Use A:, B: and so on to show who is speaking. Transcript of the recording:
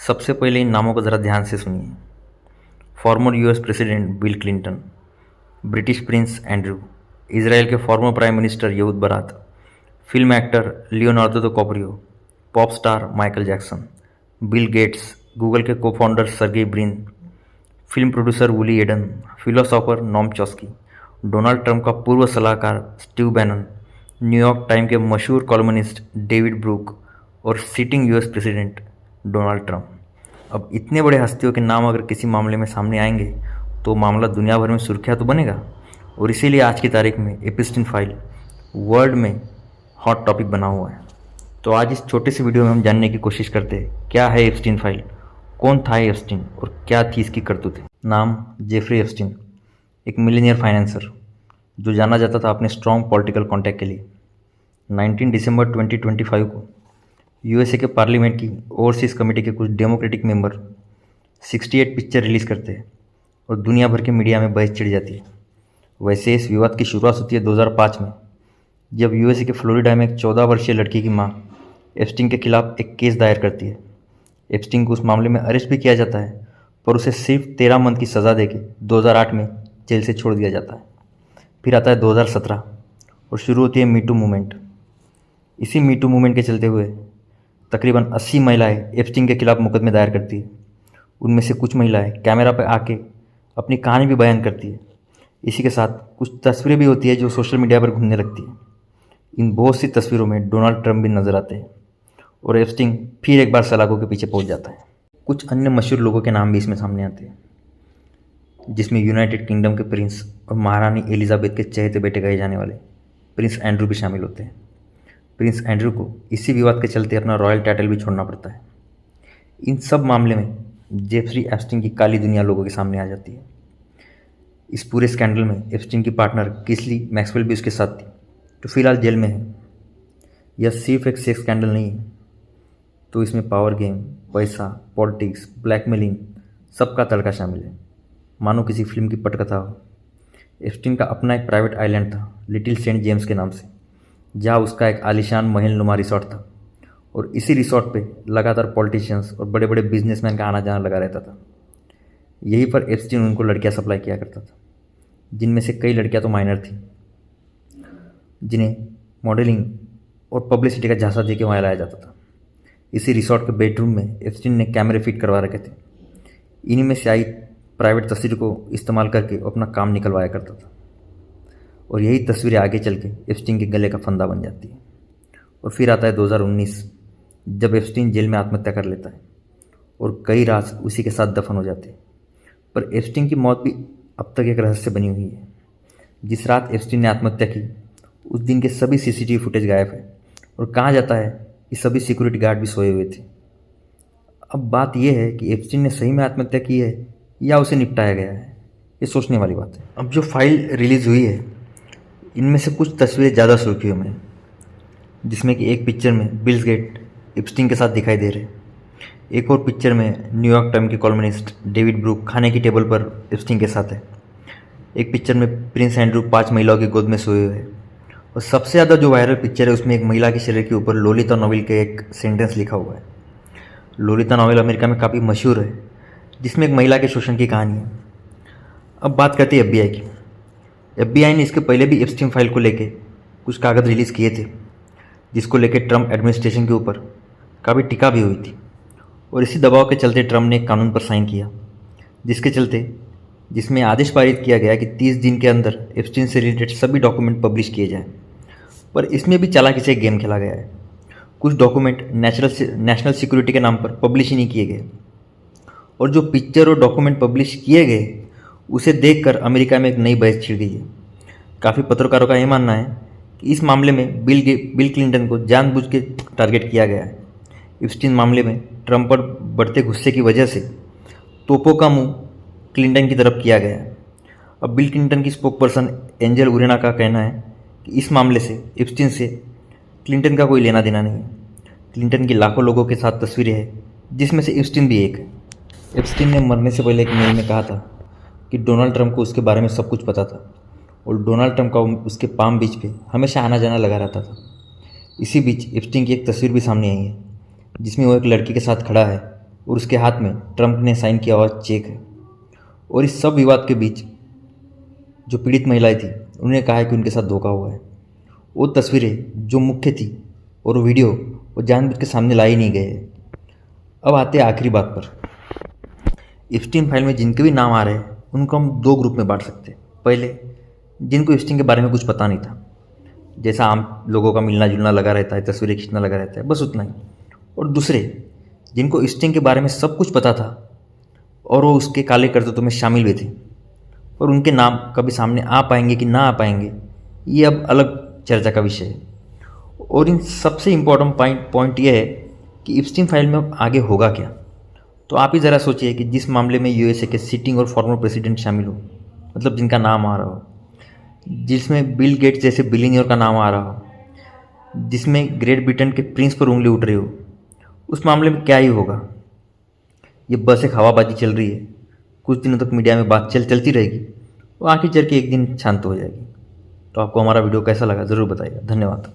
A: सबसे पहले इन नामों को ज़रा ध्यान से सुनिए। Former US president Bill Clinton, British prince Andrew, Israel के former prime minister Ehud Barak, film actor Leonardo DiCaprio, pop star Michael Jackson, Bill Gates, Google के को founder Sergey Brin, film producer Woody Allen, philosopher Noam Chomsky, Donald Trump का पूर्व सलाहकार Steve Bannon, New York Time के मशहूर columnist David Brook और sitting US president Donald Trump. अब इतने बड़े हस्तियों के नाम अगर किसी मामले में सामने आएंगे तो मामला दुनिया भर में सुर्खियाँ तो बनेगा, और इसीलिए आज की तारीख में एप्स्टीन फाइल वर्ल्ड में हॉट टॉपिक बना हुआ है। तो आज इस छोटे से वीडियो में हम जानने की कोशिश करते हैं क्या है एप्स्टीन फाइल, कौन था एप्स्टीन और क्या थी इसकी करतूतें। नाम जेफरी एप्स्टीन, एक मिलियनियर फाइनेंसर जो जाना जाता था अपने स्ट्रॉन्ग पॉलिटिकल कॉन्टैक्ट के लिए। 19 दिसंबर 2025 को यूएसए के पार्लियामेंट की ओवरसीज कमेटी के कुछ डेमोक्रेटिक मेंबर 68 पिक्चर रिलीज़ करते हैं और दुनिया भर के मीडिया में बहस छिड़ जाती है। वैसे इस विवाद की शुरुआत होती है 2005 में, जब यूएसए के फ्लोरिडा में एक 14 वर्षीय लड़की की मां एप्स्टीन के खिलाफ एक केस दायर करती है। एप्स्टीन को उस मामले में अरेस्ट भी किया जाता है, पर उसे सिर्फ 13 मंथ की सज़ा देके 2008 में जेल से छोड़ दिया जाता है। फिर आता है 2017 और शुरू होती है मीटू मूवमेंट। इसी मीटू मूवमेंट के चलते हुए तकरीबन 80 महिलाएं एप्स्टीन के खिलाफ मुकदमे दायर करती है। उनमें से कुछ महिलाएं कैमरा पर आके अपनी कहानी भी बयान करती है। इसी के साथ कुछ तस्वीरें भी होती है जो सोशल मीडिया पर घूमने लगती है। इन बहुत सी तस्वीरों में डोनाल्ड ट्रंप भी नजर आते हैं और एप्स्टीन फिर एक बार सलाखों के पीछे पहुंच जाता है। कुछ अन्य मशहूर लोगों के नाम भी इसमें सामने आते हैं, जिसमें यूनाइटेड किंगडम के प्रिंस और महारानी एलिजाबेथ के चहेते बेटे कहे जाने वाले प्रिंस एंड्रू भी शामिल होते हैं। प्रिंस एंड्रू को इसी विवाद के चलते अपना रॉयल टाइटल भी छोड़ना पड़ता है। इन सब मामले में जेफरी एप्स्टीन की काली दुनिया लोगों के सामने आ जाती है। इस पूरे स्कैंडल में एप्स्टीन की पार्टनर किस्ली मैक्सवेल भी उसके साथ थी, जो फिलहाल जेल में है। यह सिर्फ एक सेक्स स्कैंडल नहीं है, तो इसमें पावर गेम, पैसा, पॉलिटिक्स, ब्लैकमेलिंग सबका तड़का शामिल है, मानो किसी फिल्म की पटकथा हो। एप्स्टीन का अपना एक प्राइवेट आइलैंड था लिटिल सेंट जेम्स के नाम से, जहाँ उसका एक आलीशान महल नुमा रिसोर्ट था, और इसी रिसोर्ट पे लगातार पॉलिटिशियंस और बड़े बड़े बिजनेसमैन का आना जाना लगा रहता था। यहीं पर एप्स्टीन उनको लड़कियां सप्लाई किया करता था, जिनमें से कई लड़कियां तो माइनर थीं, जिन्हें मॉडलिंग और पब्लिसिटी का झांसा दे के वहाँ लाया जाता था। इसी रिसोर्ट के बेडरूम में एप्स्टीन ने कैमरे फिट करवा रखे थे। इन्हीं में से आई प्राइवेट तस्वीर को इस्तेमाल करके वो अपना काम निकलवाया करता था, और यही तस्वीरें आगे चल के एप्स्टीन के गले का फंदा बन जाती है। और फिर आता है 2019, जब एप्स्टीन जेल में आत्महत्या कर लेता है और कई राज उसी के साथ दफन हो जाते हैं। पर एप्स्टीन की मौत भी अब तक एक रहस्य बनी हुई है। जिस रात एप्स्टीन ने आत्महत्या की, उस दिन के सभी सीसीटीवी फुटेज गायब है, और कहा जाता है कि सभी सिक्योरिटी गार्ड भी सोए हुए थे। अब बात यह है कि एप्स्टीन ने सही में आत्महत्या की है या उसे निपटाया गया है, ये सोचने वाली बात है। अब जो फाइल रिलीज़ हुई है, इनमें से कुछ तस्वीरें ज़्यादा सुर्खियों में, जिसमें कि एक पिक्चर में बिल गेट एप्स्टीन के साथ दिखाई दे रहे, एक और पिक्चर में न्यूयॉर्क टाइम के कॉलमनिस्ट डेविड ब्रूक खाने की टेबल पर एप्स्टीन के साथ है, एक पिक्चर में प्रिंस एंड्रू 5 महिलाओं की गोद में सोए हुए हैं, और सबसे ज़्यादा जो वायरल पिक्चर है उसमें एक महिला के शरीर के ऊपर लोलिता नॉवेल के एक सेंटेंस लिखा हुआ है। लोलिता नॉवेल अमेरिका में काफ़ी मशहूर है, जिसमें एक महिला के शोषण की कहानी है। अब बात करते हैं FBI की। FBI ने इसके पहले भी एप्स्टीन फाइल को लेके कुछ कागज़ रिलीज़ किए थे, जिसको लेके ट्रंप एडमिनिस्ट्रेशन के ऊपर काफ़ी टीका भी हुई थी, और इसी दबाव के चलते ट्रंप ने एक कानून पर साइन किया, जिसमें आदेश पारित किया गया कि 30 दिन के अंदर एप्स्टीन से रिलेटेड सभी डॉक्यूमेंट पब्लिश किए जाएं। पर इसमें भी चालाकी से एक गेम खेला गया है। कुछ डॉक्यूमेंट नेशनल सिक्योरिटी के नाम पर पब्लिश ही नहीं किए गए, और जो पिक्चर और डॉक्यूमेंट पब्लिश किए गए उसे देखकर अमेरिका में एक नई बहस छिड़ गई है। काफ़ी पत्रकारों का यह मानना है कि इस मामले में बिल क्लिंटन को जानबूझ के टारगेट किया गया है। एप्स्टीन मामले में ट्रंप पर बढ़ते गुस्से की वजह से तोपों का मुंह क्लिंटन की तरफ किया गया है। अब बिल क्लिंटन की स्पोकपर्सन एंजल उरेना का कहना है कि इस मामले से एप्स्टीन से क्लिंटन का कोई लेना देना नहीं है। क्लिंटन की लाखों लोगों के साथ तस्वीरें हैं, जिसमें से एप्स्टीन भी एक है। एप्स्टीन ने मरने से पहले एक मेल में कहा था कि डोनाल्ड ट्रंप को उसके बारे में सब कुछ पता था, और डोनाल्ड ट्रंप का उसके पाम बीच पे हमेशा आना जाना लगा रहता था। इसी बीच एप्स्टीन की एक तस्वीर भी सामने आई है, जिसमें वो एक लड़की के साथ खड़ा है, और उसके हाथ में ट्रंप ने साइन किया हुआ चेक है। और इस सब विवाद के बीच जो पीड़ित महिलाएं थी उन्होंने कहा है कि उनके साथ धोखा हुआ है। वो तस्वीरें जो मुख्य थी और वो वीडियो वो जानबूझ के सामने लाई नहीं गए। अब आते हैं आखिरी बात पर। एप्स्टीन फाइल में जिनके भी नाम आ रहे हैं उनको हम दो ग्रुप में बांट सकते हैं। पहले, जिनको एप्स्टीन के बारे में कुछ पता नहीं था, जैसा आम लोगों का मिलना जुलना लगा रहता है, तस्वीरें खींचना लगा रहता है, बस उतना ही। और दूसरे, जिनको एप्स्टीन के बारे में सब कुछ पता था और वो उसके काले करतूतों में शामिल हुए थे, और उनके नाम कभी सामने आ पाएंगे कि ना आ पाएंगे ये अब अलग चर्चा का विषय है। और इन सबसे इम्पोर्टेंट पॉइंट ये है कि एप्स्टीन फाइल में अब आगे होगा क्या। तो आप ही ज़रा सोचिए कि जिस मामले में यूएसए के सिटिंग और फॉर्मर प्रेसिडेंट शामिल हो, मतलब जिनका नाम आ रहा हो, जिसमें बिल गेट्स जैसे बिलियनियर का नाम आ रहा हो, जिसमें ग्रेट ब्रिटेन के प्रिंस पर उंगली उठ रही हो, उस मामले में क्या ही होगा। ये बस एक हवाबाजी चल रही है, कुछ दिनों तक मीडिया में बात चलती रहेगी, वो आखिर चल के एक दिन शांत हो जाएगी। तो आपको हमारा वीडियो कैसा लगा ज़रूर बताइएगा। धन्यवाद।